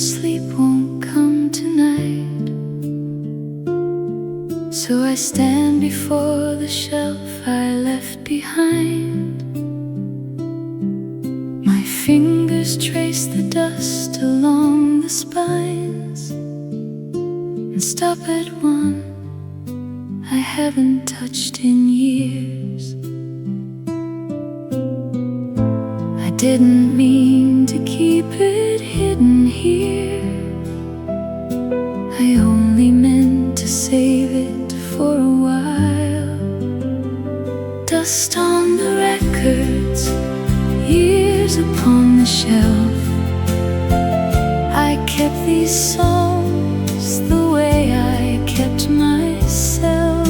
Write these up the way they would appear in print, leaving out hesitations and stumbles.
sleep won't come tonight, so I stand before the shelf I left behind. My fingers trace the dust along the spines and stop at one I haven't touched in years. I didn't mean to keep it hidden here, I only meant to save it for a while. Dust on the records, years upon the shelf. I kept these songs the way I kept myself.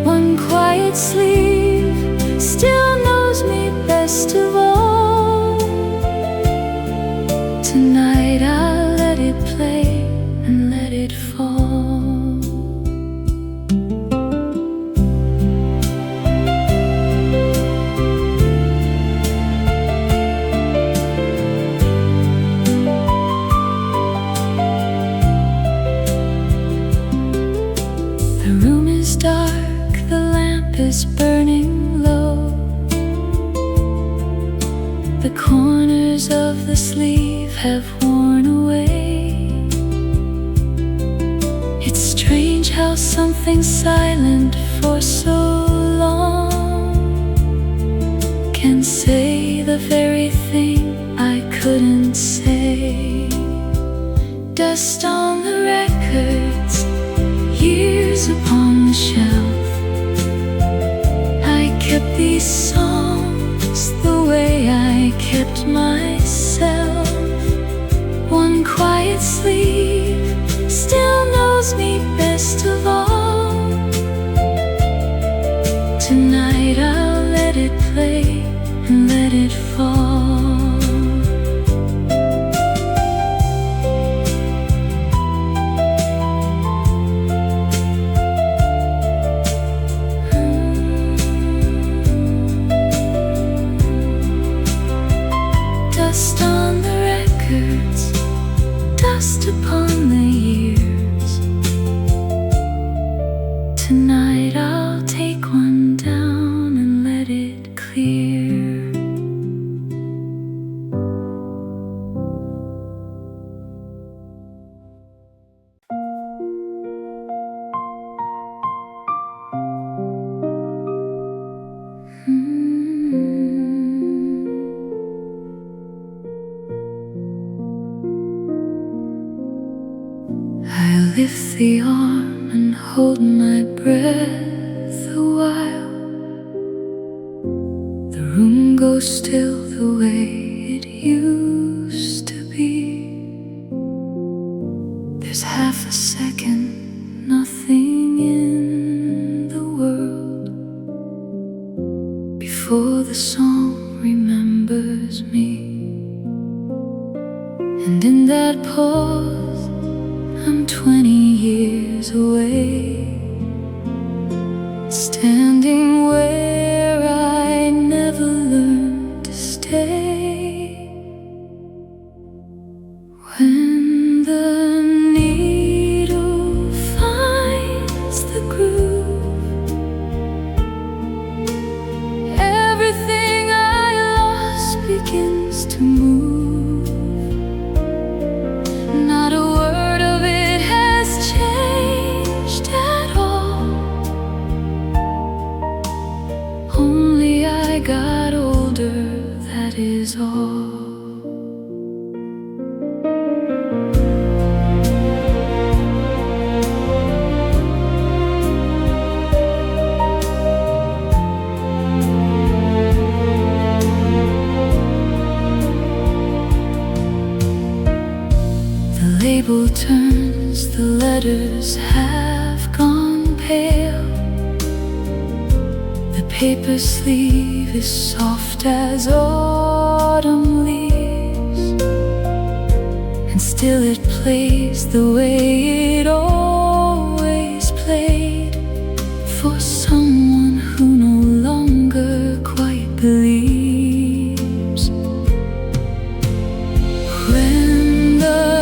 One quiet sleeve still knows me best of all. Tonight I'll let it play and let it fall. The room is dark, the lamp is burning low. The corners of the sleeve have worn away. It's strange how something silent for so long can say the very thing I couldn't say. Dust on the records, years upon the shelf. I kept these songs the way I kept myself. One quiet sleeve still knows me best of all. Tonight I'll let it play and let it fall. Dust on the records, dust upon the years. Tonight I'll take one down and let it clear. I'll lift the arm and hold my breath a while. The room goes still the way it used to be. There's half a second, nothing in the world before the song remembers me. And in that pause I'm 20 years away, standing where I never learned to stay. When the needle finds the groove, everything I lost begins to move. Not a word of it has changed at all. Only I got older, that is all. The label turns, the letters have gone pale. The paper sleeve is soft as autumn leaves, and still it plays the way it always played, for someone who no longer quite believes. When the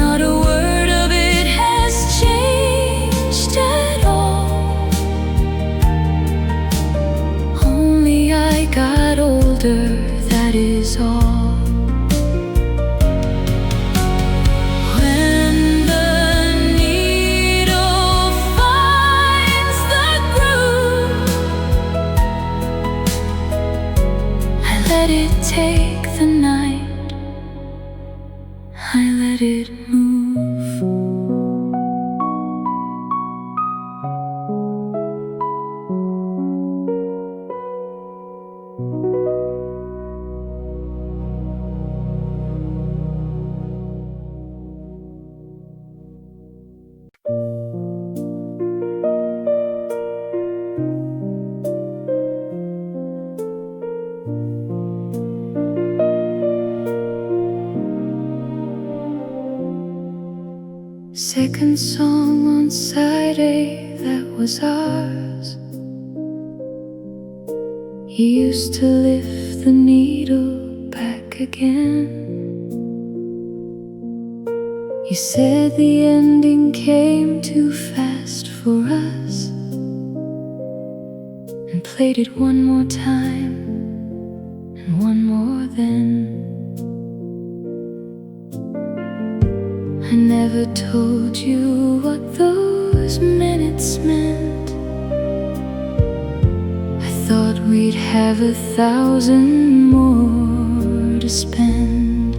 Not a word of it has changed at all. Only I got older, that is all. When the needle finds the groove, I let it take the night, I let it move. Second song on side A, that was ours. You used to lift the needle back again. You said the ending came too fast for us, and played it one more time, and one more then. I never told you what those minutes meant. I thought we'd have 1,000 more to spend.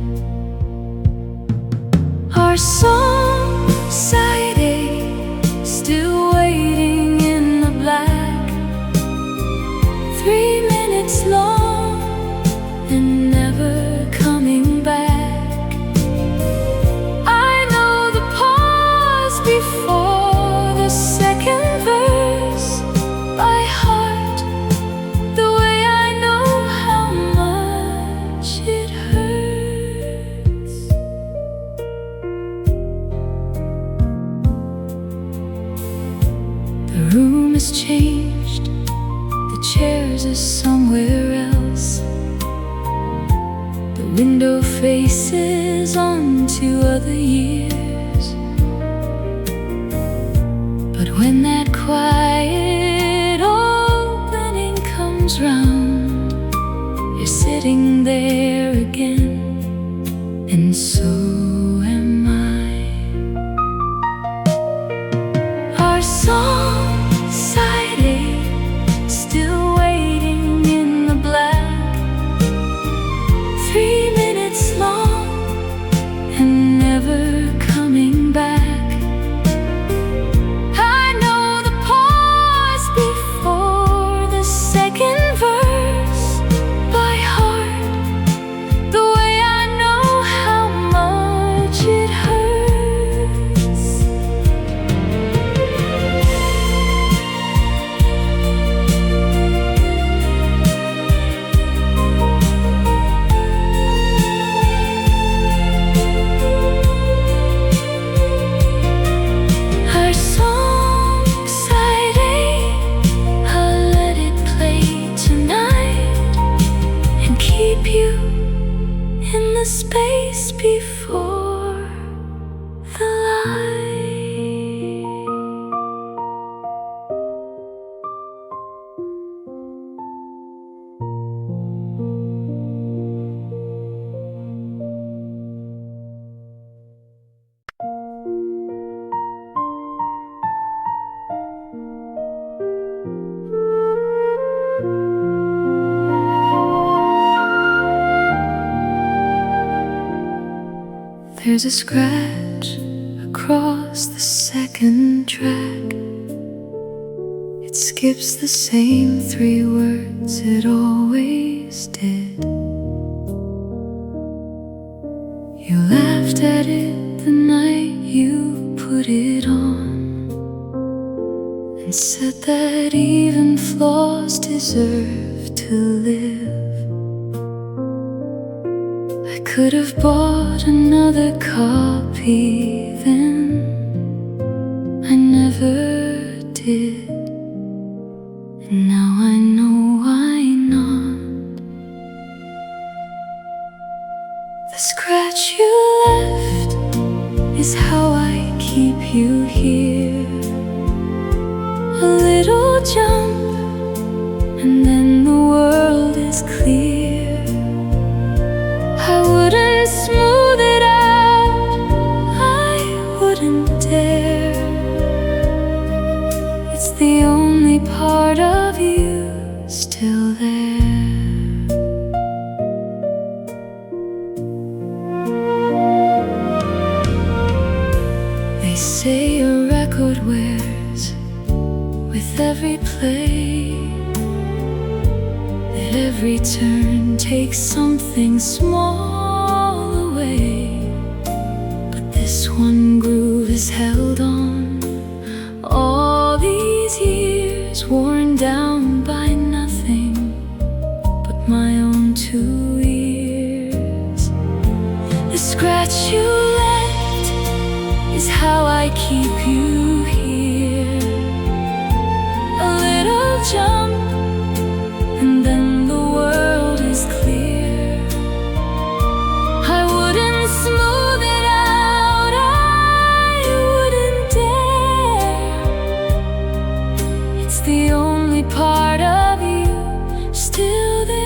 Our song, side A, still waiting in the black. 3 minutes long and never coming back. Before the second verse, by heart, the way I know how much it hurts. The room has changed, the chairs are somewhere else. The window faces onto other years. But when that quiet opening comes round, you're sitting there again, and so am I. Our song, side A, still waiting in the black. 3 minutes long and never coming back. Space before the light. There's a scratch across the second track. It skips the same 3 words it always did. You laughed at it the night you put it on, and said that even flaws deserve to live. I could have bought another copy then, I never did, and now I know why not. The scratch you left is is how I keep you here. A little jump, and then the world is clear. I wouldn't smooth it out, I wouldn't dare. It's the only part of you still there. They say a record wears with every play, that every turn takes something small away. But this one groove is held on all these years, worn down by nothing but my own 2 ears. The scratch you left is how I keep you here. A little jump, and then the world is clear. I wouldn't smooth it out, I wouldn't dare. It's the only part of you still there.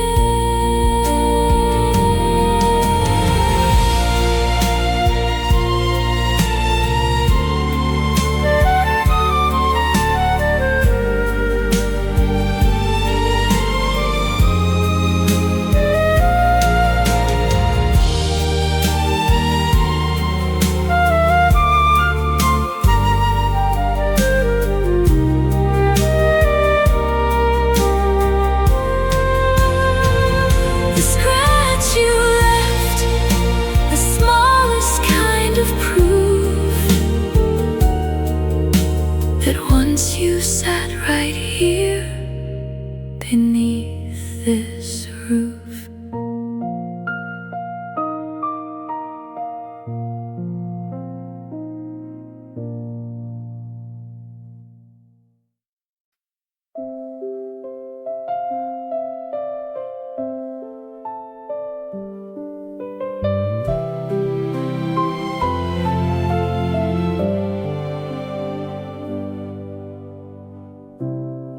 The scratch you left, the smallest kind of proof that once you sat right here beneath this roof.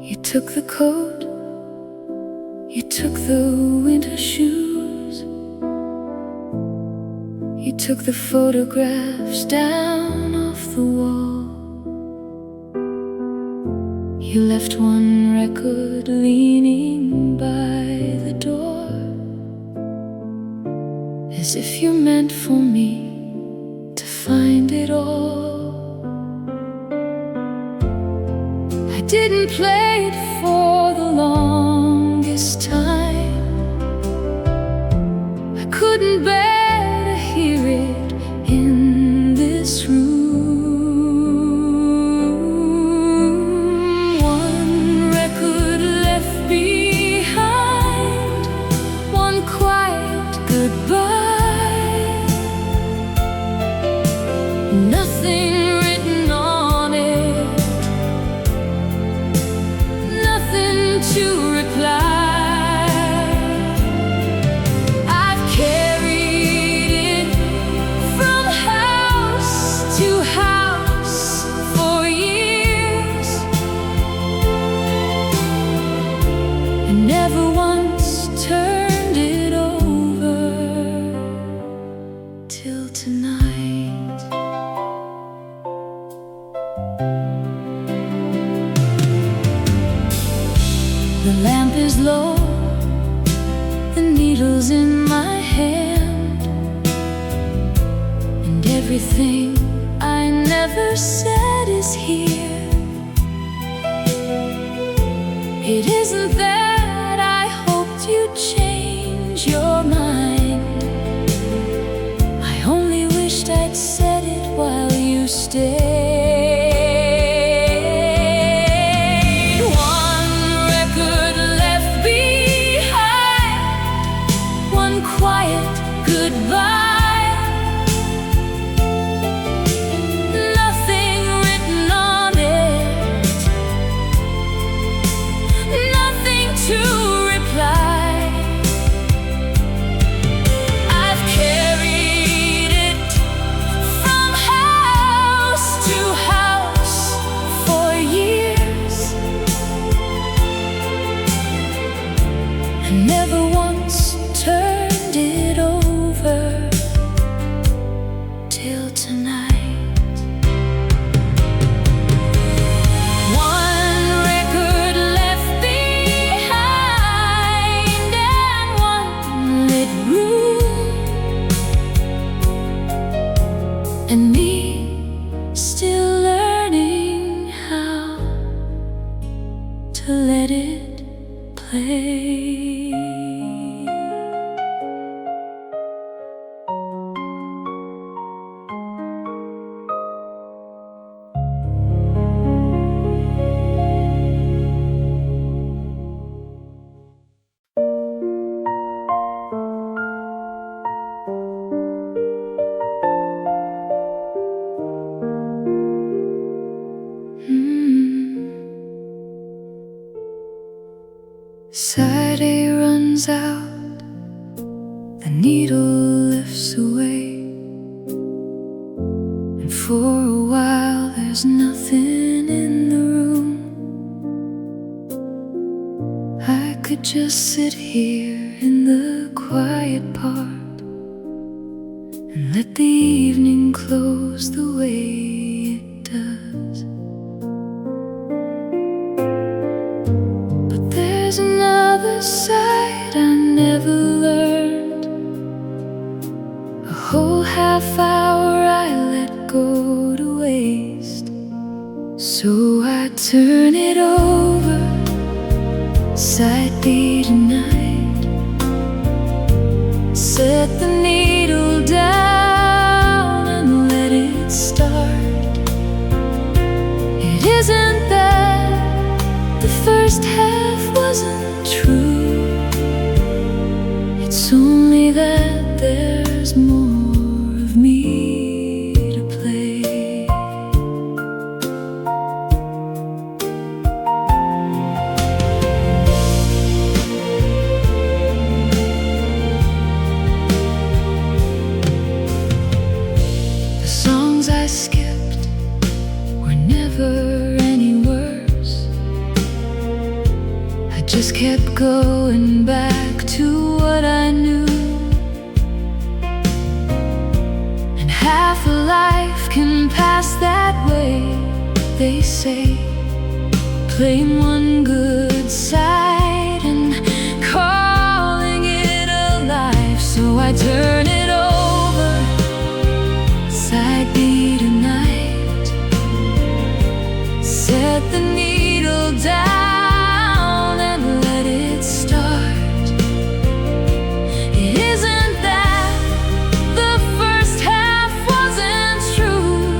You took the coat, you took the winter shoes, you took the photographs down off the wall. You left one record leaning by the door, as if you meant for me to find it all. I didn't play it for the longest time. I couldn't bear to hear it in this room. One record left behind, one quiet goodbye. Nothing written on it, to reply. I've carried it from house to house for years, and never once turned it over till tonight. The lamp is low, the needle's in my hand, and everything I never said is here. It isn't that I hoped you'd change your mind, I only wished I'd said it while you stayed. Quiet goodbye. Nothing written on it, nothing to reply. I've carried it from house Side A runs out, the needle lifts away, and for a while there's nothing in the room. I could just sit here in the quiet part and let the evening close the way it does. But there's another side I never learned. A whole half hour I let go to waste. So I turn it over, side B tonight. Set the needle down and let it start. It isn't that the first half wasn't true. It's only that there's more of me to play. The songs I skipped were never any worse. I just kept going back to what I knew. And half a life can pass that way, they say. Playing one good side and calling it a life. So I turn it over, side B tonight. Set the needle down and let it start. It isn't that the first half wasn't true.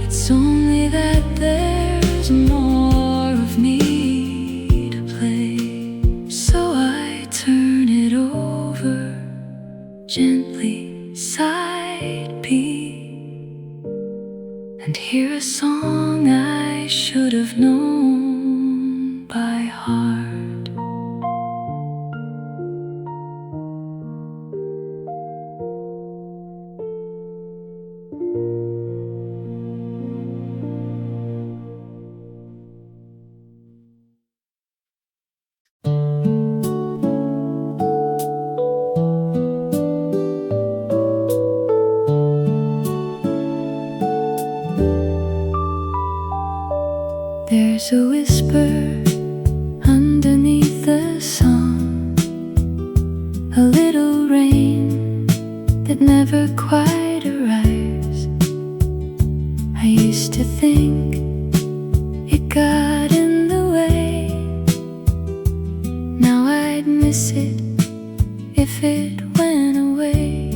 It's only that there's more of me to play. So I turn it over gently, side B, and hear a song I should have known by heart. There's a whisper underneath the song, a little rain that never quite arrives. I used to think it got in the way. Now I'd miss it if it went away.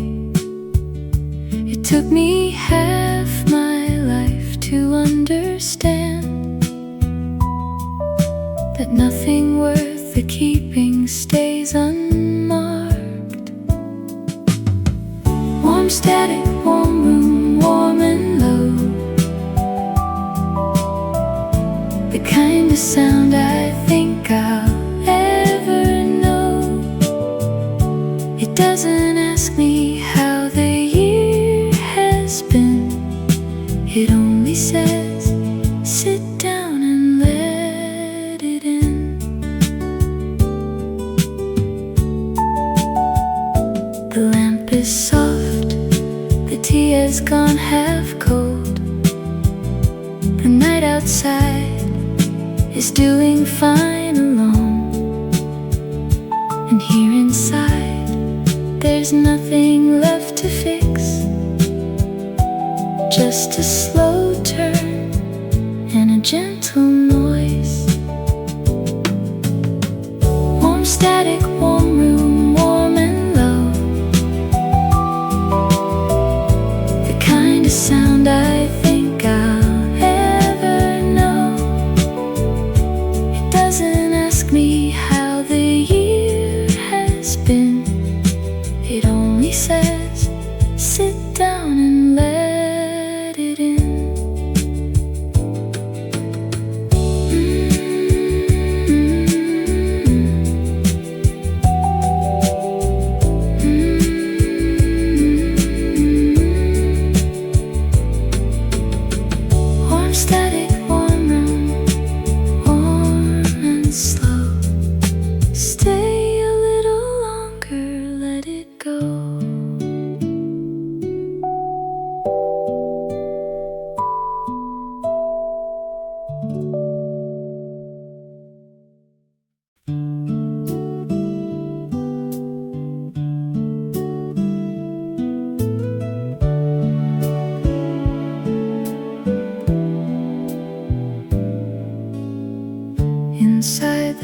It took me half my life to understand that nothing worth the keeping stays unmarked. Warm static, warm room, warm and low. The kind of sound I think I'll ever know. It doesn't ask me how the year has been. It only says, sit down and let it in. The lamp is soft, the tea has gone half cold. The night outside is doing fine alone. And here inside, there's nothing left to fix. Just a slow turn and a gentle noise. Warm static, warm room, warm and low. The kind of sound I think I'll ever know. It doesn't ask me how the year has been. It only says, sit down and let it in.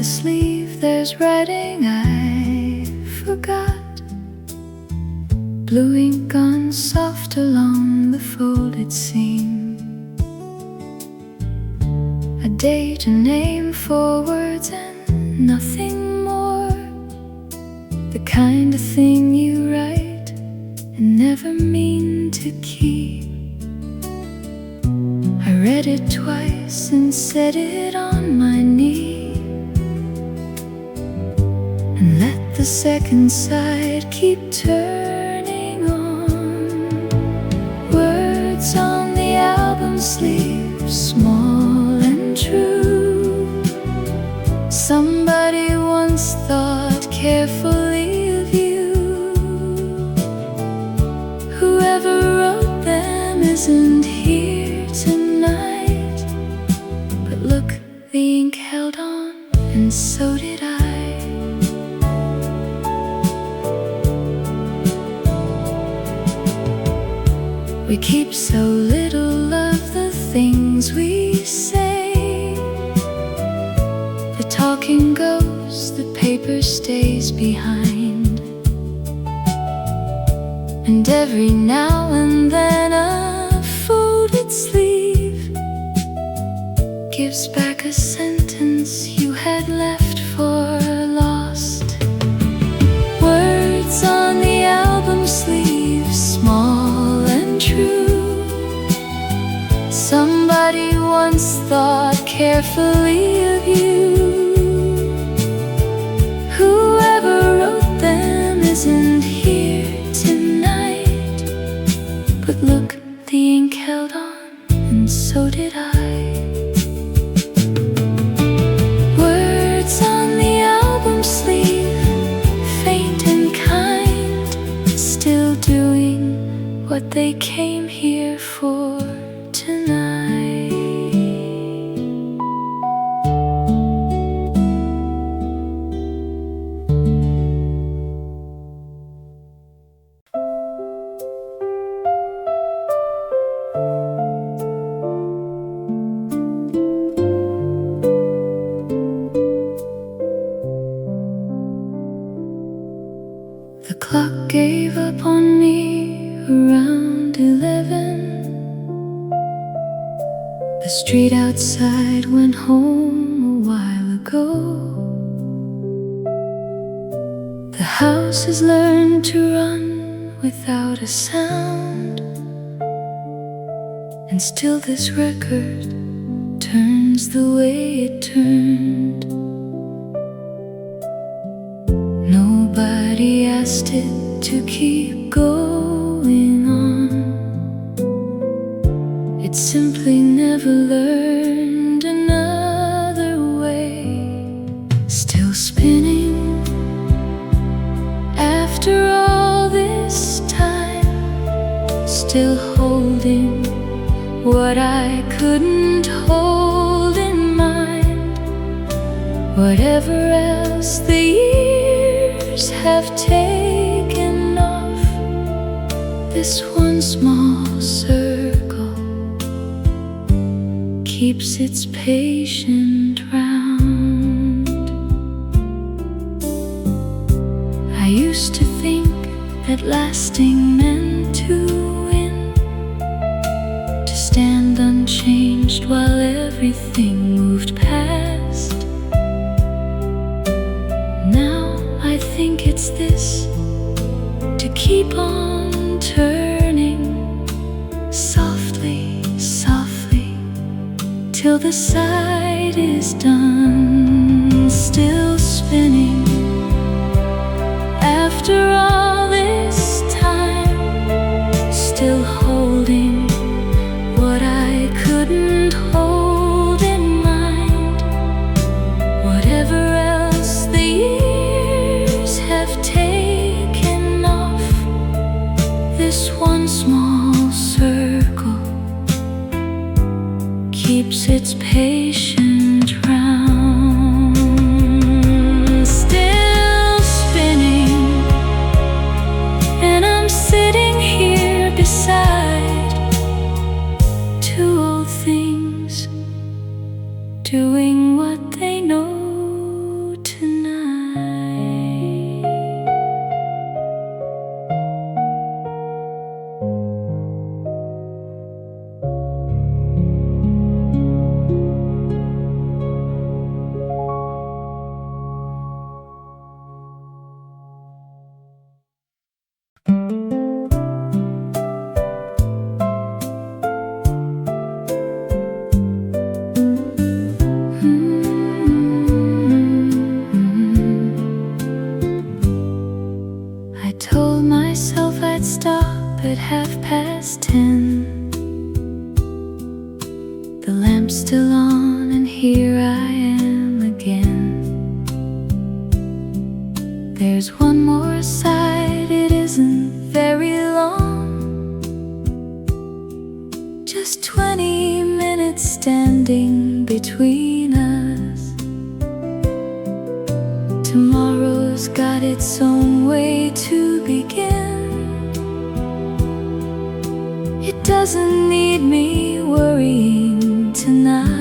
the sleeve there's writing I forgot. Blue ink gone soft along the folded seam. A date, a name, 4 words and nothing more. The kind of thing you write and never mean to keep. I read it twice and said it on my knee, and let the second side keep turning on. Words on the album sleeve, small and true. Somebody once thought carefully of you. Whoever wrote them isn't here tonight, but look, the ink held on, and so did I. We keep so little of the things we say. The talking goes, the paper stays behind, and every now and then a folded sleeve gives back a sentence you had left for lost. Words on the album sleeve, small and true. Somebody once thought carefully of you. Whoever wrote them isn't here tonight, but look, the ink held on, and so did I. Words on the album sleeve, faint and kind, still doing what they came here for tonight. The clock gave up on me around 11. The street outside went home a while ago. The house has learned to run without a sound, and still this record turns the way it turned. Nobody asked it to keep going on. It simply never learned another way. Still spinning after all this time, still holding what I couldn't hold in mind. Whatever else the years have taken off, this one small circle keeps its patient round. I used to think that lasting meant to win, to stand unchanged while everything moved past. Now I think it's this, to keep on turning softly, softly, till the side is done. Still spinning after all this time, still holding what I couldn't hold in mind. Whatever else the years have taken off, this one small circle keeps its patient round. Still spinning, and I'm sitting here beside two old things, doing what they know I'm still on, and here I am again. There's one more side, it isn't very long, just 20 minutes standing between us. Tomorrow's got its own way to begin. It doesn't need me worrying tonight.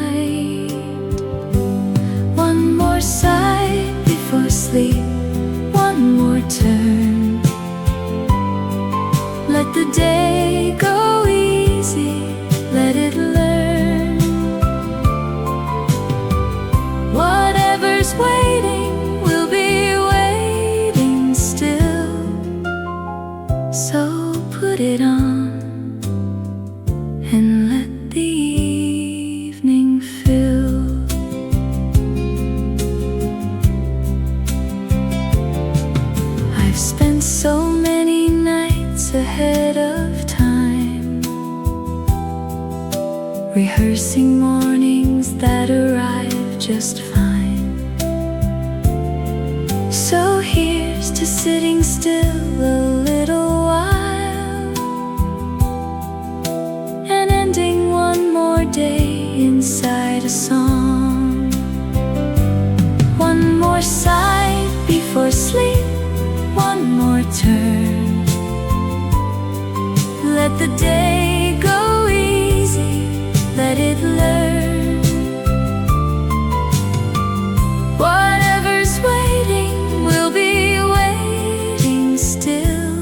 One more side before sleep, one more turn. Let the day go easy, let it learn. Whatever's waiting will be waiting still. So put it on and let the evening fill. I've spent so many nights ahead of time, rehearsing mornings that arrive just fine. So here's to sitting still a little while and ending one more day inside a song. One more side before sleep, one more turn. Let the day go easy, let it learn. Whatever's waiting will be waiting still.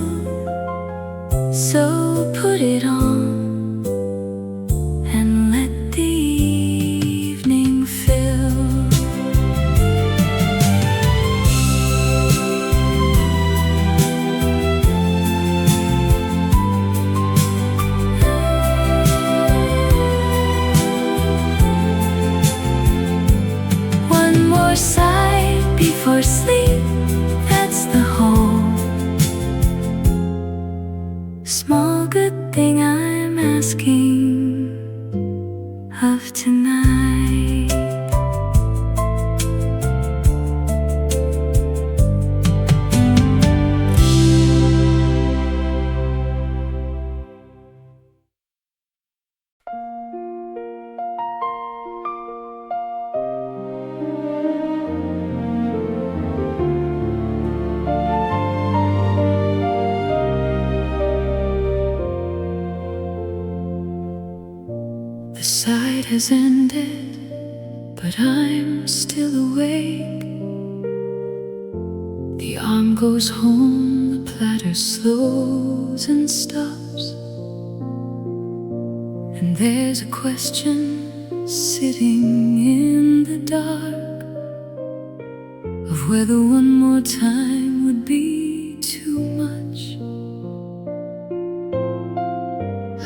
So put it on and let the evening fill. One more side before sleep, that's the whole small good thing I'm asking of tonight. The side has ended, but I'm still awake. The arm goes home, the platter slows and stops, and there's a question sitting in the dark of whether one more time would be too much.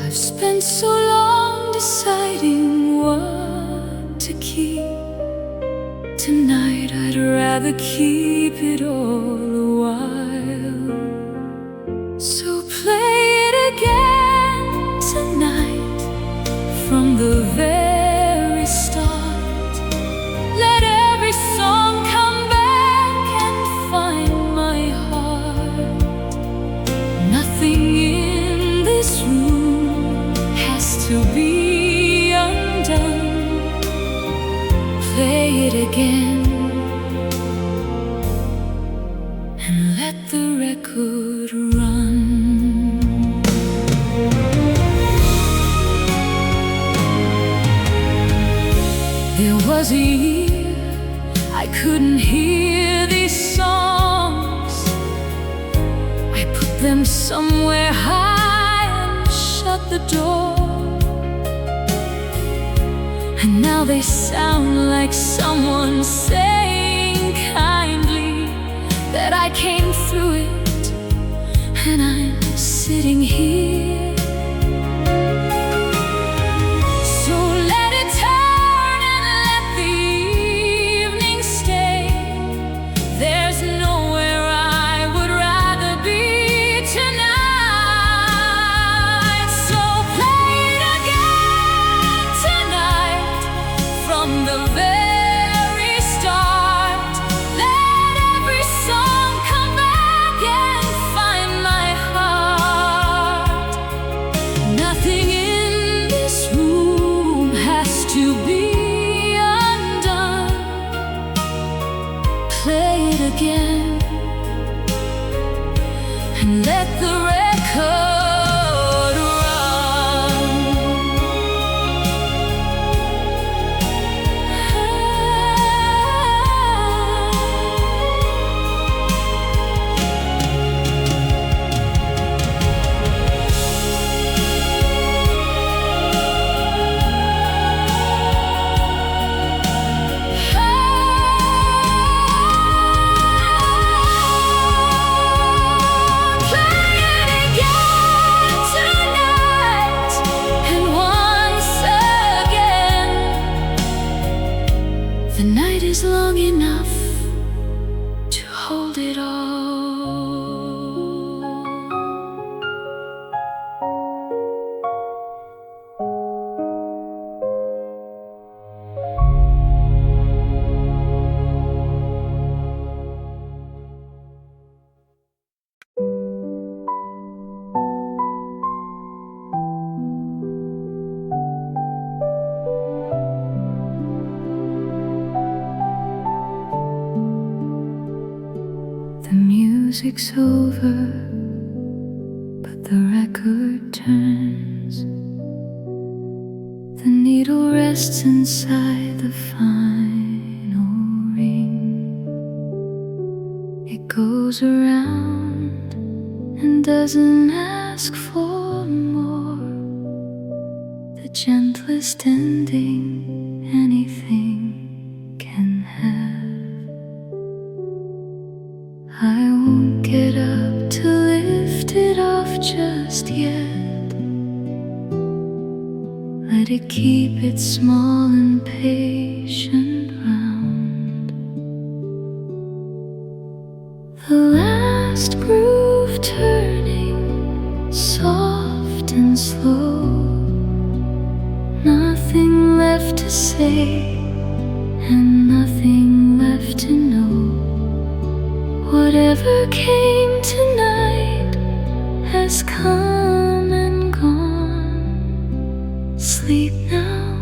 I've spent so long deciding what to keep. Tonight I'd rather keep it all a while. So play it again tonight from the very start. Let every song come back and find my heart. Nothing in this room has to be undone. Play it again and let the record run. There was a year I couldn't hear these songs. I put them somewhere high and shut the door. And now they sound like someone saying kindly that I came through it, and I'm sitting here. So let it turn and let the evening stay. There's nowhere I would rather be tonight. So play it again tonight music's over, but the record turns. The needle rests inside the final ring. It goes around and doesn't ask for more. The gentlest ending anything can have. I won't get up to lift it off just yet. Let it keep its small and patient round. The last groove turning, soft and slow. Nothing left to say and nothing left to know. Whatever came tonight has come and gone. Sleep now,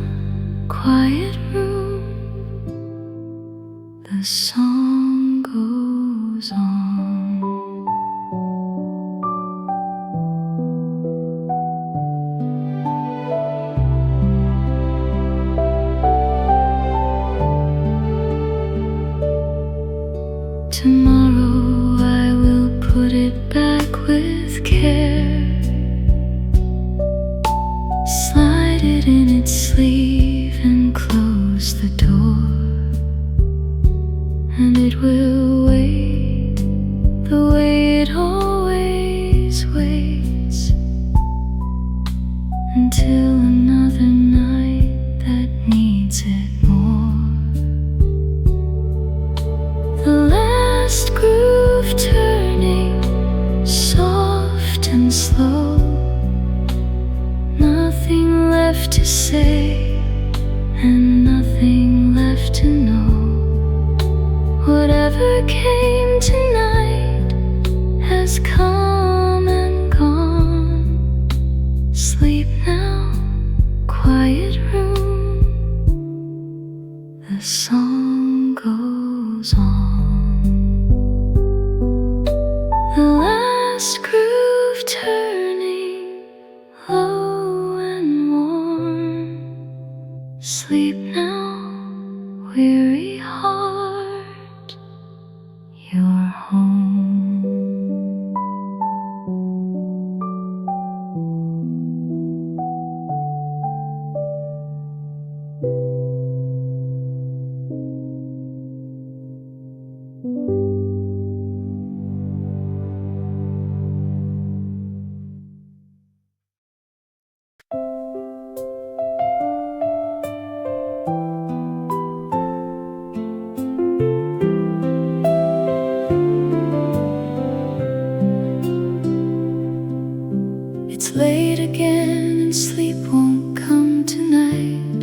quiet room. The song goes on. Tomorrow I will put it back with care. Slide it in its sleeve and close the door. And it will wait the way it always waits, until another night that needs it more. The last groove turning, soft and slow. Nothing left to say and nothing left to know. Whatever came tonight has come and gone. Sleep now, quiet room. The song goes on. The last groove turning, low and warm. Sleep now, weary heart, you're home. It's late again and sleep won't come tonight.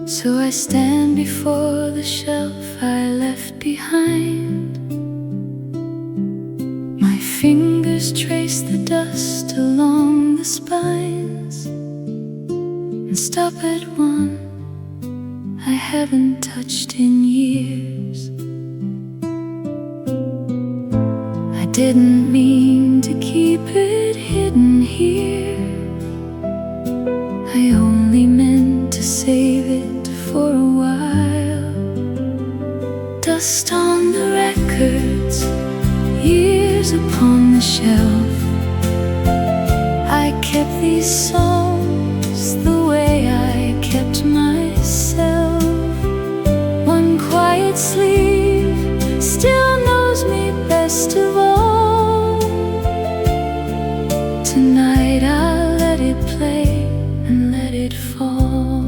So I stand before the shelf I left behind. My fingers trace the dust along the spines and stop at one I haven't touched in years. I didn't mean to keep it hidden here. I only meant to save it for a while. Dust on the records, years upon the shelf. I kept these songs the way I kept myself. One quiet sleep still knows me best of all. Tonight I'll let it play and let it fall.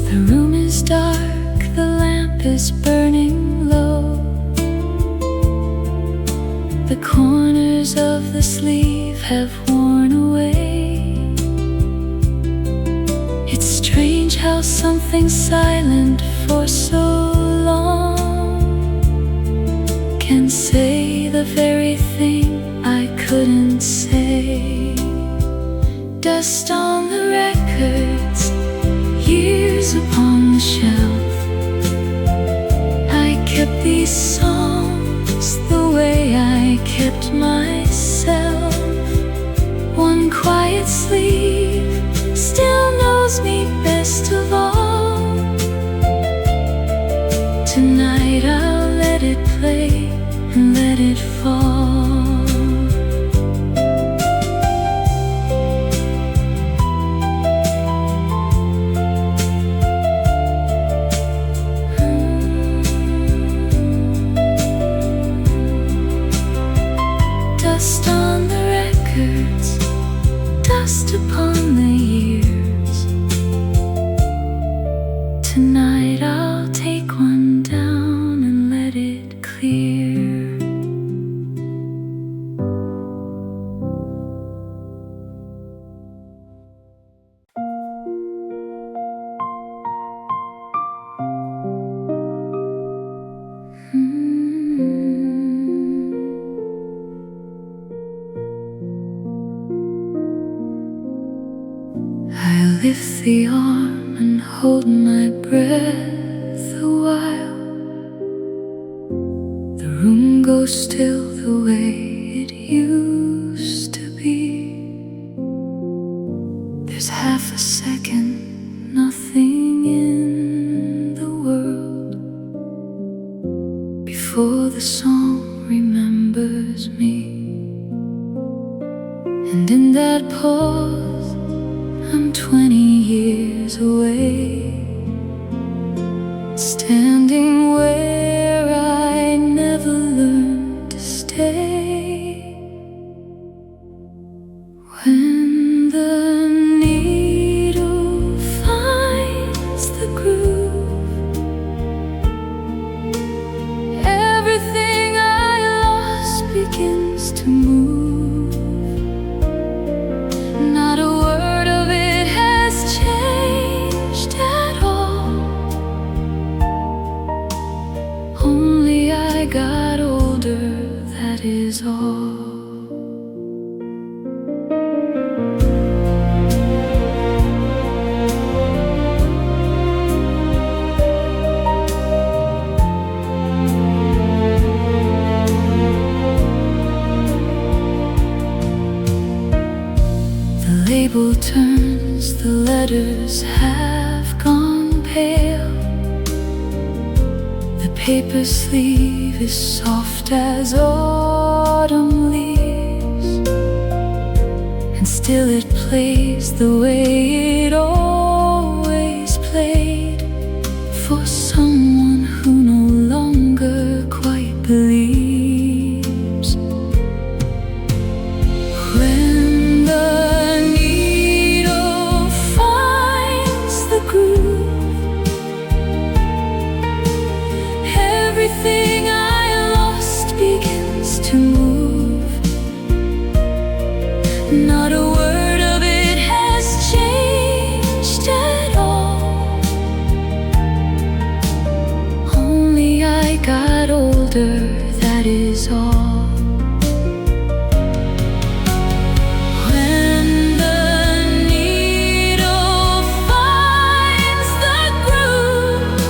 The room is dark, the lamp is burning low. The corners of the sleeve have worn away. It's strange how something silent for so long the very thing I couldn't say. Dust on the records, years upon the shelf. I kept these songs the way I kept myself. One quiet sleep still knows me best of all. Tonight I'll let it play and let it fall. Dust on the records, dust upon the years. Tonight I'll take one down and let it clear. I lift the arm and hold my breath a while. The room goes still the way it used to be. There's half a second, nothing in the world before the song remembers me. And in that pause, I'm 20 years away, standing where I never learned to stay. When the needle finds the groove, everything I lost begins to move. Not a word of it has changed at all. Only I got older, that is all. The label turns, the letters have gone pale. The paper sleeve is soft as autumn leaves, and still it plays the way it always played, for someone who no longer quite believes. When the needle finds the groove, everything I lost begins to move. Not a word of it has changed at all. Only I got older, that is all. When the needle finds the groove,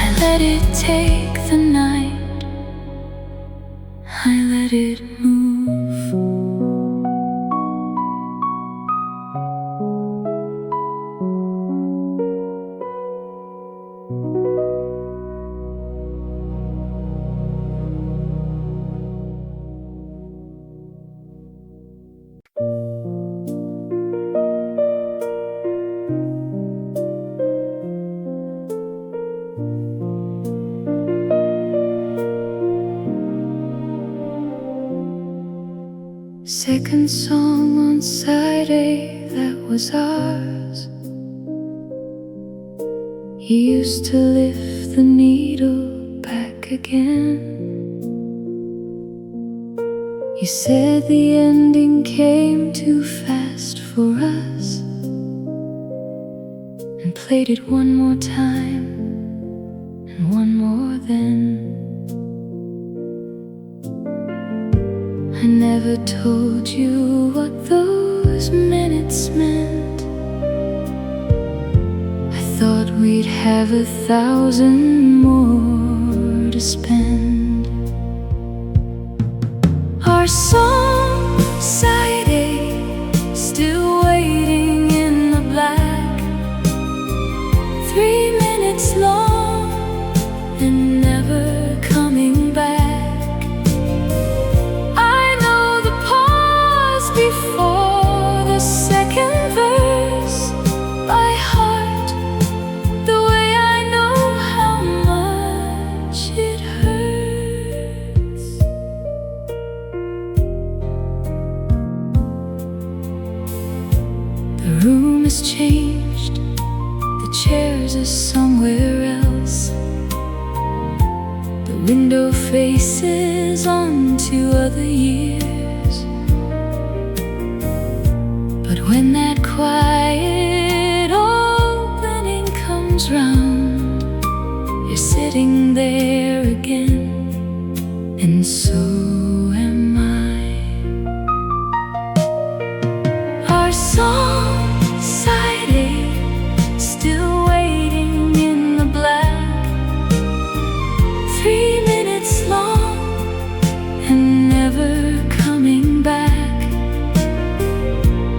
I let it take the night, I let it move. Second song on side A, that was ours. You used to lift the needle back again. You said the ending came too fast for us, and played it one more time and one more then. told you what those minutes meant, I thought we'd have 1,000 more to spend. Our song side A, still waiting in the black, 3 minutes long and never coming back. I know the pause before the second verse by heart, the way I know how much it hurts. The room has changed, the chairs are somewhere else, the window faces onto other years. But when that quiet opening comes round, you're sitting there again, and so am I. Our song side A, still waiting in the black, 3 minutes long and never coming back.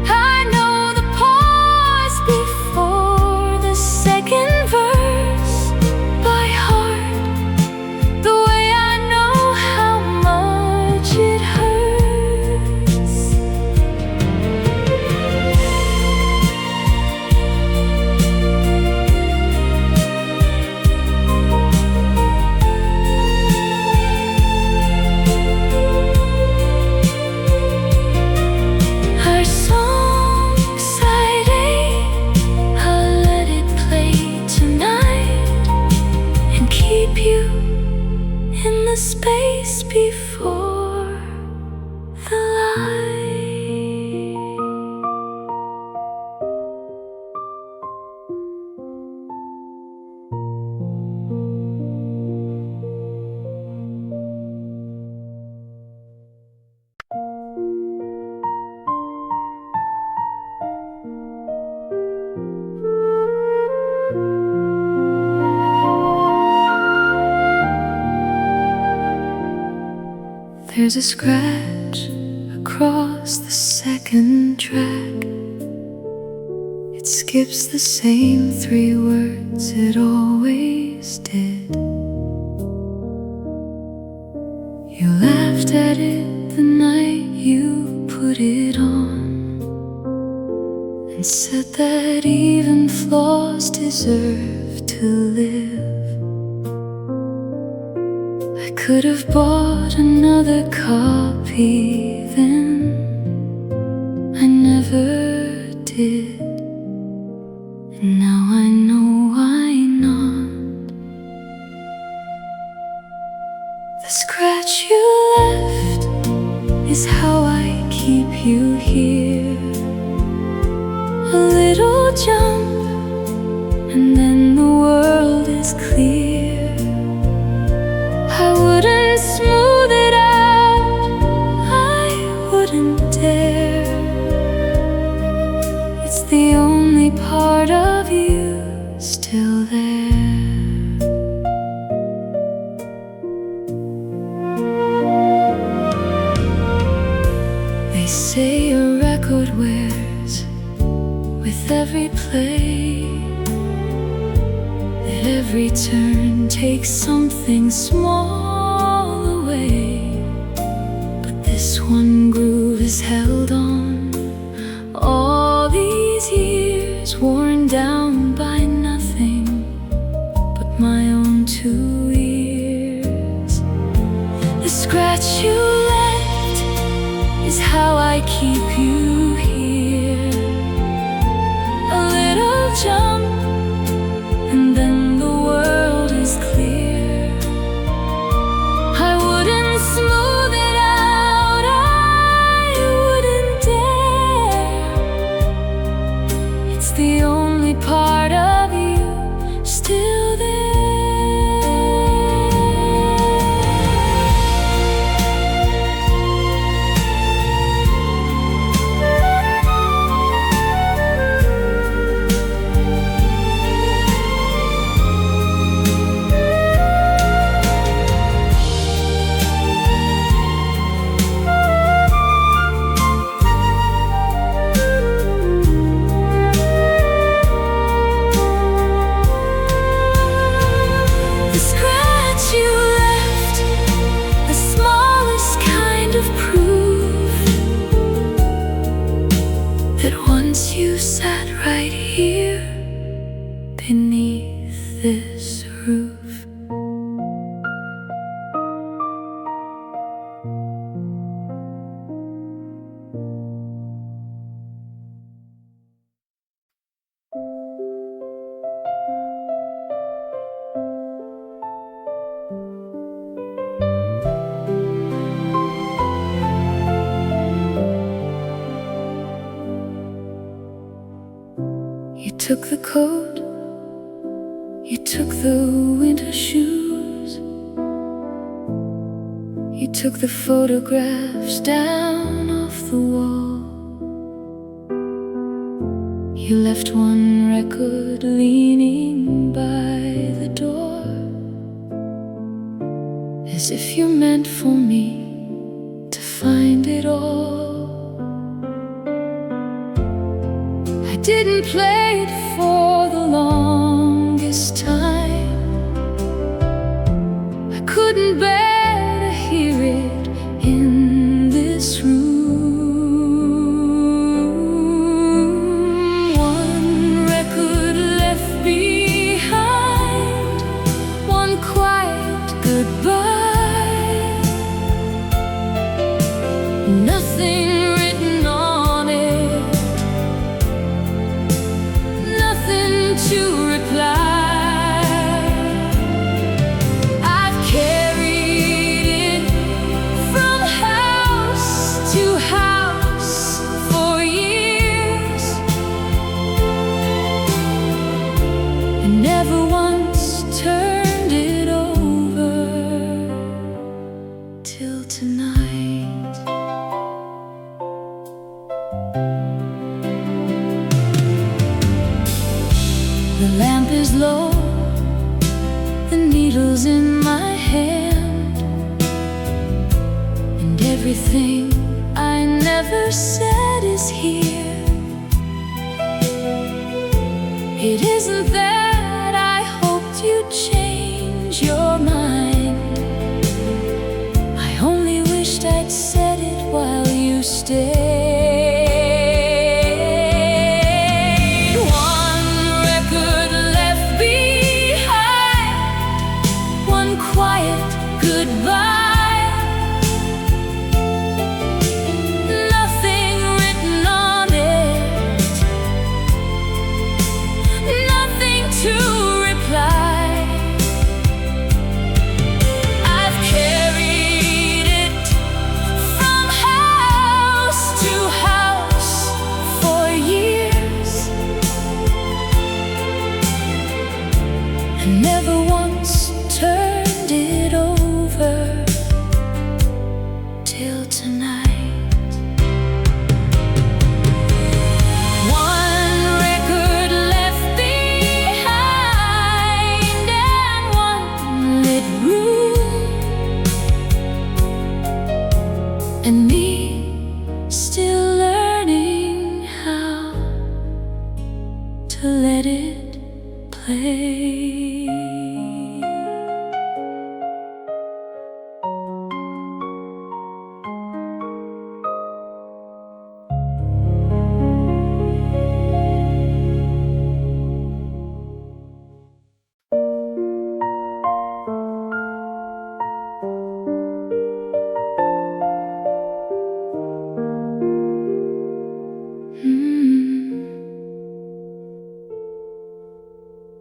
I know the pause before the second verse by heart, the way I know how much it hurts. Our song side A, I'll let it play tonight and keep you in the space before the light. There's a scratch across the second track. It skips the same 3 words it always did. You laughed at it the night you put it on, and said that even flaws deserve to live. I could have bought another copy then, I never did, and now I know why not. The scratch you left is how I keep you here. A little jump and then the world is clear. I wouldn't smooth it out, I wouldn't dare. It's the only part of you still there. They say a record wears with every play, that every turn takes something small away. But this one groove is held on all these years, worn down by nothing but my own 2 ears. The scratch you left is how I keep you here. A little jump and then the world is clear. I wouldn't smooth it out, I wouldn't dare. It's the only part of you still there. took the coat, you took the winter shoes, you took the photographs down off the wall. You left one record leaning by the door, as if you meant for me to find it all. I didn't play it for the longest time. I couldn't bear to hear it in this room. One record left behind, one quiet goodbye. Nothing written on it, nothing to reply. I've carried it from house to house for years, and never once turned it over till tonight. The lamp is low, the needle's in my hand, and everything I never said is here. It isn't that I hoped you'd change your mind, I only wished I'd said it while you stayed. Quiet goodbye. Nothing written on it, nothing to reply. I've carried it from house to house for years, and never once turned it over till tonight. One record left behind, and one lit room, and me still learning how to let it play.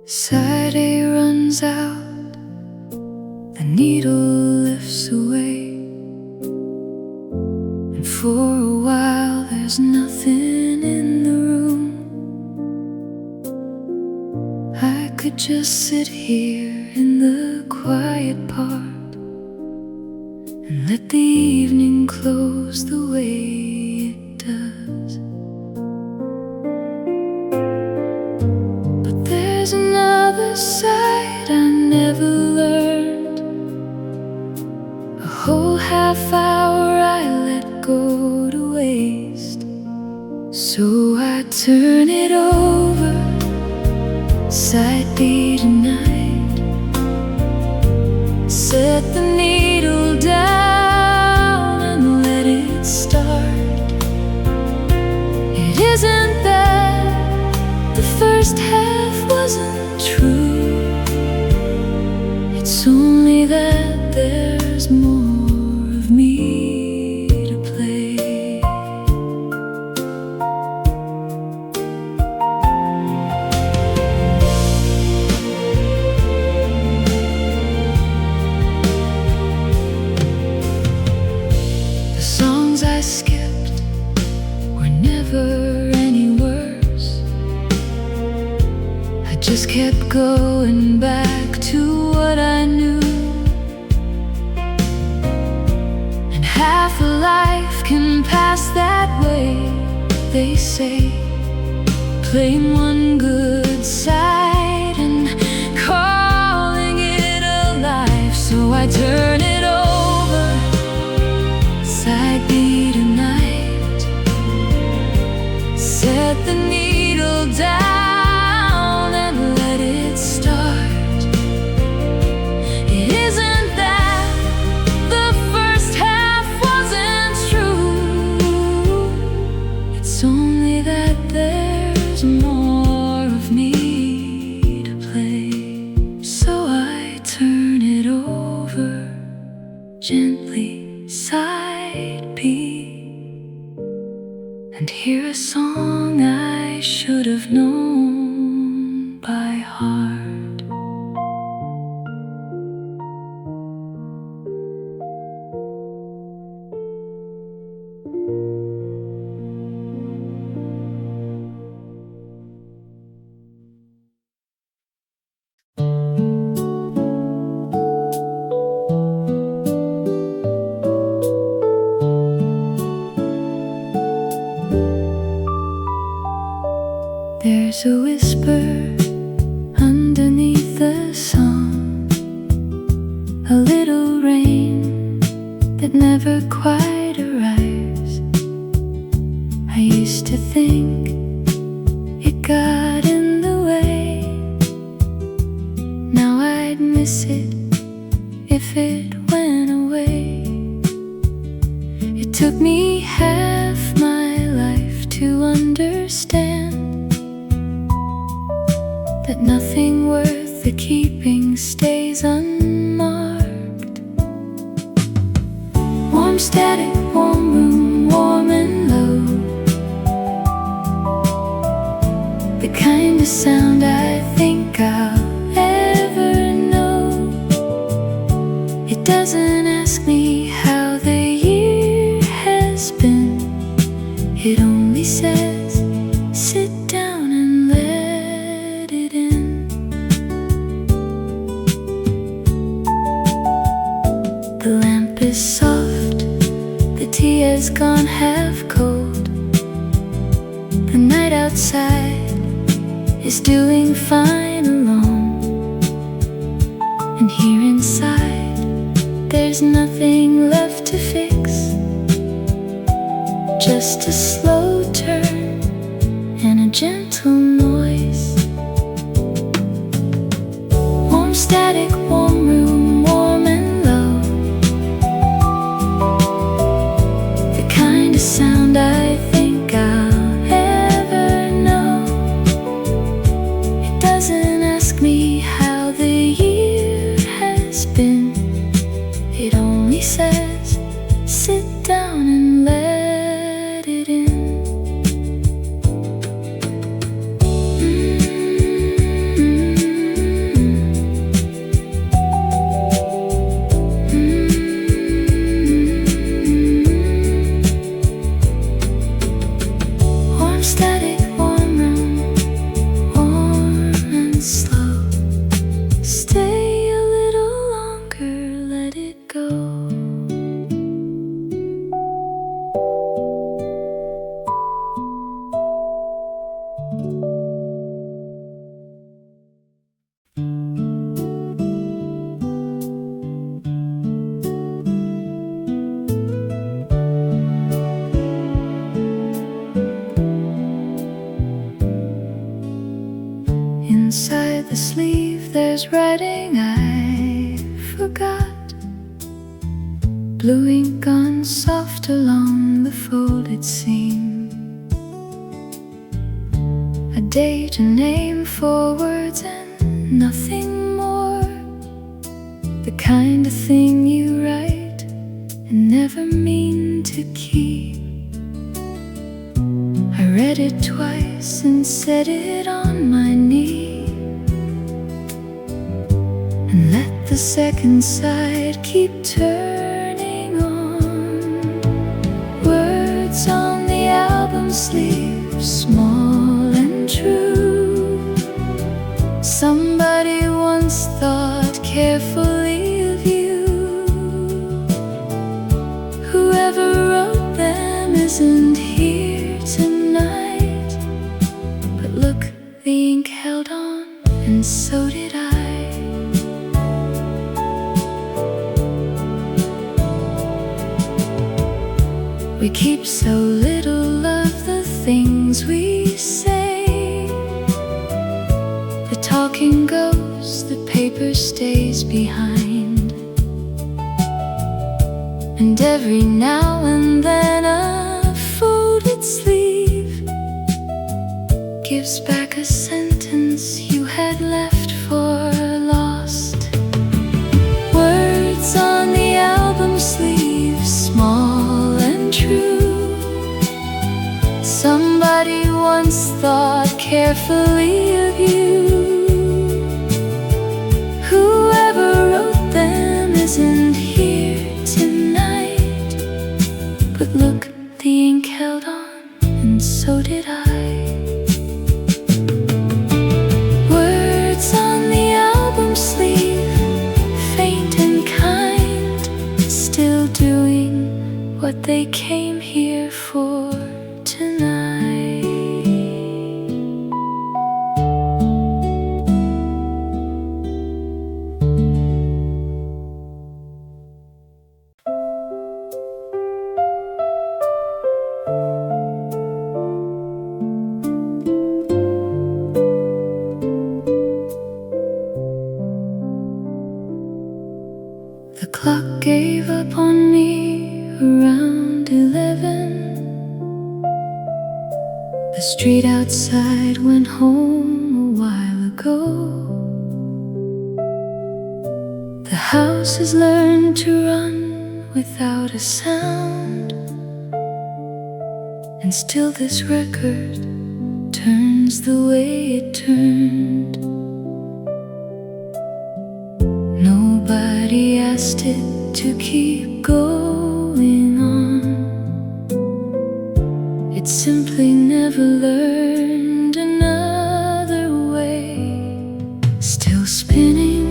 Side A runs out, the needle lifts away, and for a while there's nothing in the room. I could just sit here in the quiet part and let the evening close the way it does. But there's another side I never learned, a whole half hour I let go to waste. So I turn it over, side B tonight, set the needle down and let it start. It isn't that the first half wasn't true, it's only that there's more of me to play. The songs I skipped were never any worse. just kept going back to what I knew. And half a life can pass that way, they say, playing one good side and calling it a life. So I turn it over, side B tonight, set the needle down and let it start. It isn't that the first half wasn't true, it's only that there's more of me to play. So I turn it over gently, side B, and hear a song I should have known by heart. There's a whisper underneath the song, a little rain that never quite arrives. I used to think it got in the way, now I'd miss it if it went away. It took me half my life to understand that nothing worth the keeping stays unmarked. Warm static, warm room, warm and low, the kind of sound I think I'll ever know. It doesn't ask me how the year has been, it only says, sit down and let it in. The lamp is soft, the tea has gone half cold, the night outside is doing fine alone, and here inside there's nothing left to fix, just a slow turn and a gentle noise. Warm static, warm room, warm and low, the kind of sound I think I'll ever know. It doesn't ask me how the year has been, it only says, sit down and let it in. Warm static, warm room, warm and slow. Stay a little longer, let it go. Inside the sleeve there's writing I forgot, blue ink on soft along the folded seam, a date, a name, 4 words and nothing more, the kind of thing you write and never mean to keep. I read it twice and set it on my knee, and let the second side keep turning on. Words on the album sleeve, small and true, Somebody once thought carefully of you. Whoever wrote them isn't here tonight, but look, the ink held on, and so did I. We keep so little of the things we say. The talking goes, the paper stays behind, and every now and then a folded sleeve gives back a sentence you had left for lost. Words on the album sleeve, small and true. Somebody once thought carefully of you. Whoever wrote them isn't here tonight, but look, the ink held on, and so did I. Words on the album sleeve, faint and kind, still doing what they came here for tonight. The clock gave up on me around 11. The street outside went home a while ago. The house has learned to run without a sound, and still this record turns the way it turned. Nobody asked it to keep going on. It simply never learned another way. Still spinning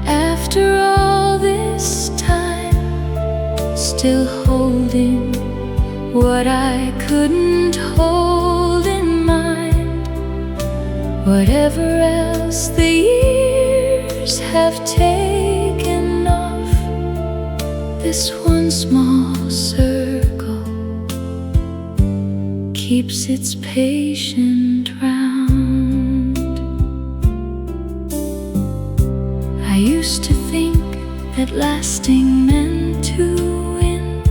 after all this time, still holding what I couldn't hold in mind. Whatever else the years have taken off, this one small circle keeps its patient round. I used to think that lasting meant to win,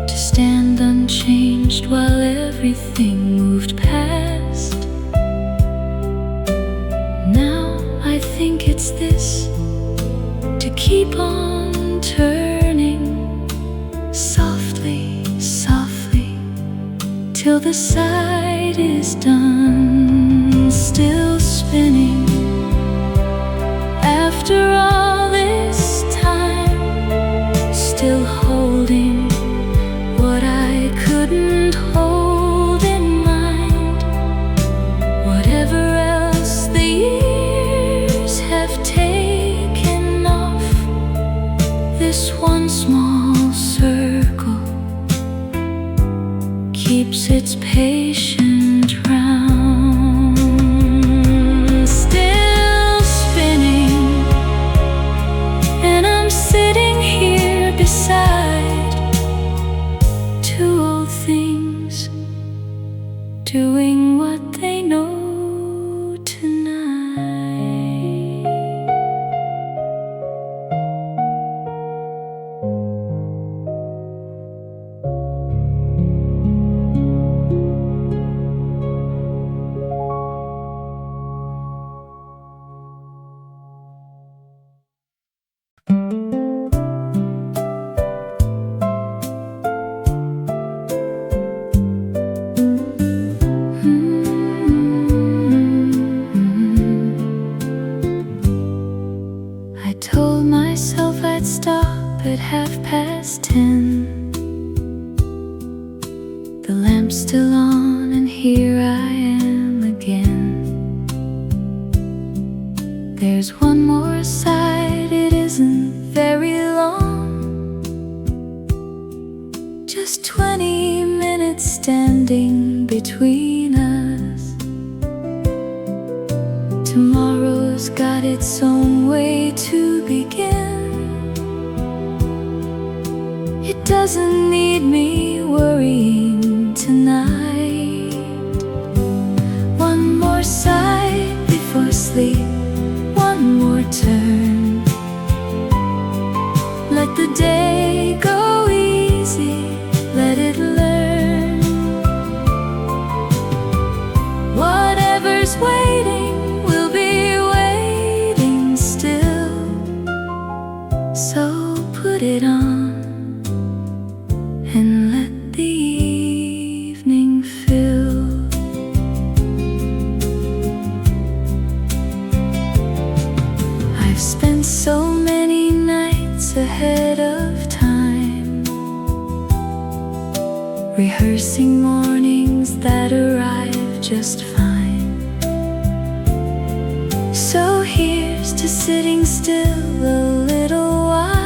to stand unchanged while everything moved past. Now I think it's this, to keep on turning softly, softly, till the side is done. Still spinning after all this time, still holding what I couldn't hold in mind. Whatever else the years have taken off, this one small circle keeps its patient round. Still spinning, and I'm sitting here beside two old things, doing what they know tonight. I told myself I'd stop at 10:30. The lamp's still on, and here I am again. doesn't need me worrying tonight. One more sight before sleep, one more turn. Let the day go easy, let it learn. Whatever's waiting will be waiting still. So put it on and let the evening fill. I've spent so many nights ahead of time, rehearsing mornings that arrive just fine. So here's to sitting still a little while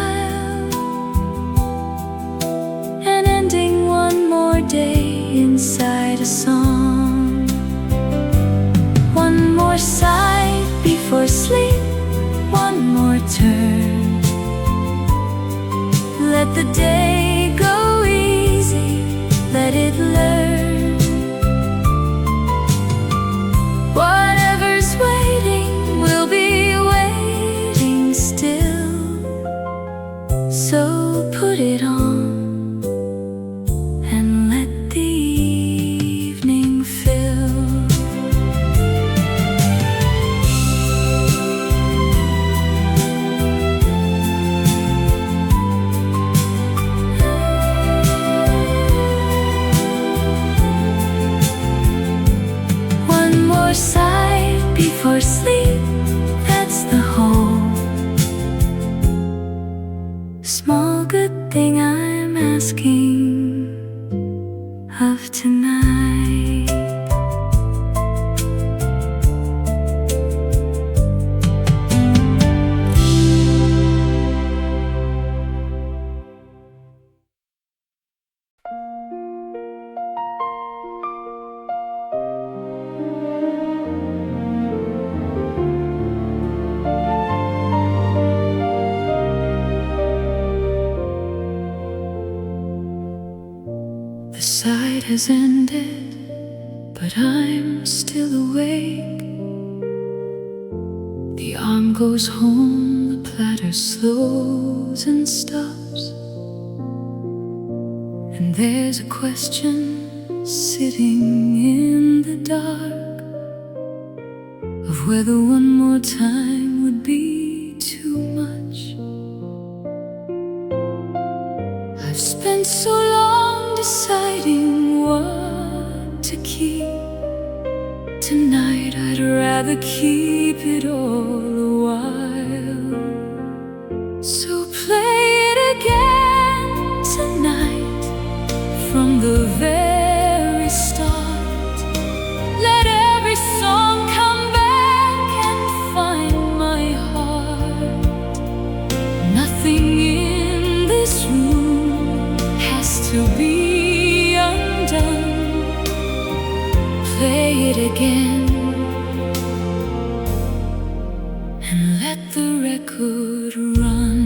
and ending one more day inside a song. One more sight before sleep, one more turn. Let the day go easy, let it learn. Whatever's waiting will be waiting still. So put it on and let the evening fill. One more sight before sleep, that's the whole small good thing I'm asking of tonight. The sight has ended, but I'm still awake. The arm goes home, the platter slows and stops, and there's a question sitting in the dark of whether one more time would be too much. I've spent so long deciding what to keep. Tonight I'd rather keep it all a while. So play it again tonight from the very start. Let every song come back and find my heart. Nothing in this room has to be undone. Play it again and let the record run.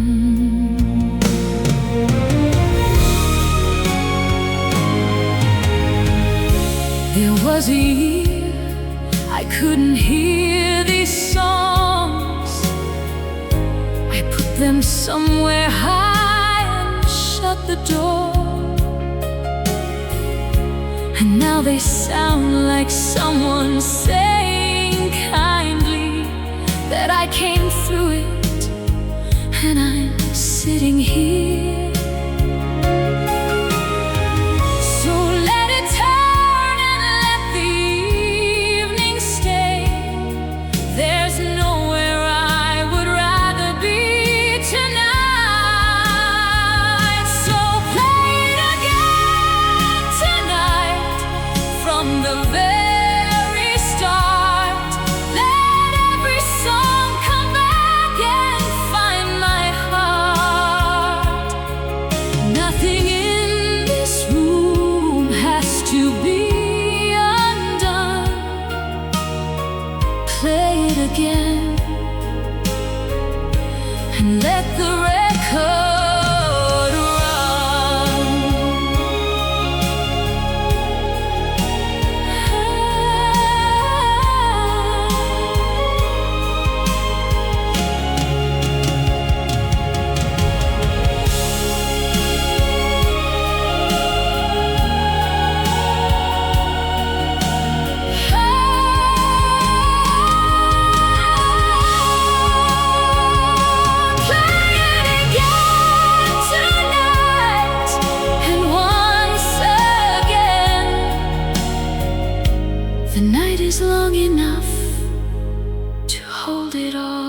There was a year I couldn't hear these songs. I put them somewhere high and shut the door. And now they sound like someone saying kindly that I came through it, and I'm sitting here. So let it turn and let the evening stay. There's nowhere I would rather be tonight. So play it again tonight from the very start. Let every song come back and find my heart. is long enough to hold it all.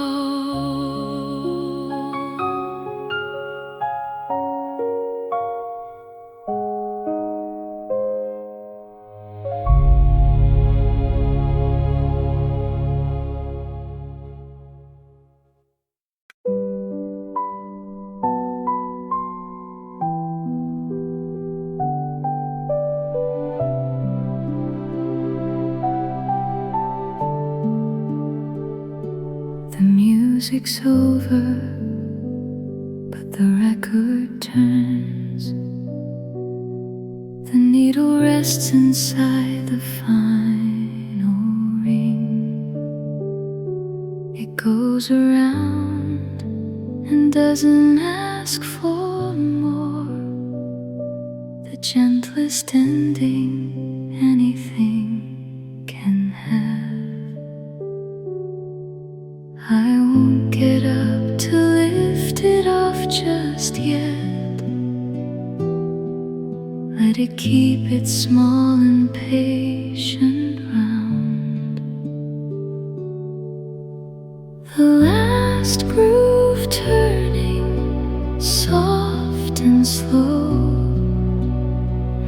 The music's over, but the record turns. The needle rests inside the final ring. It goes around and doesn't ask for more. The gentlest ending anything can have. I won't get up to lift it off just yet. Let it keep its small and patient round. The last groove turning, soft and slow.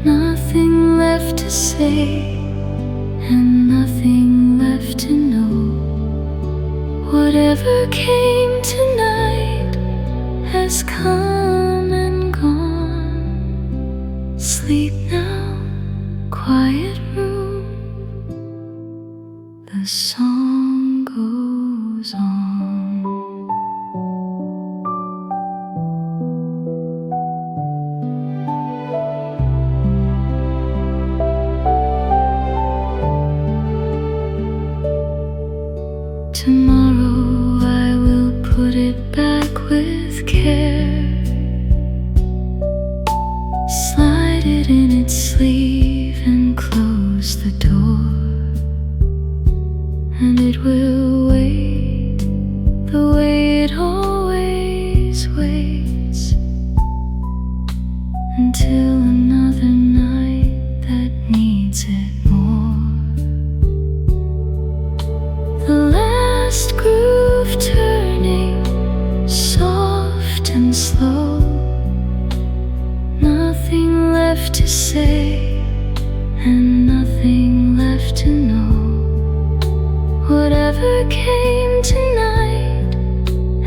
Nothing left to say and nothing left to know. Whatever came tonight has come and gone. Sleep now, quiet room. The song goes on. Tomorrow I will put it back with care. Slide it in its sleeve and close the door. And it will wait the way it always waits, until another night that needs it more. The last groove turning, soft and slow. Nothing left to say and nothing left to know. Whatever came tonight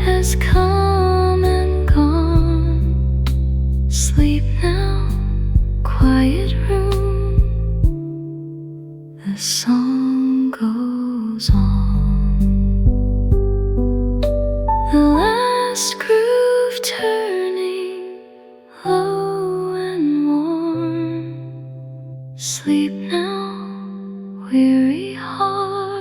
has come and gone. Sleep now, quiet room. The song goes on. The last groove turning, low and warm. Sleep now, weary heart.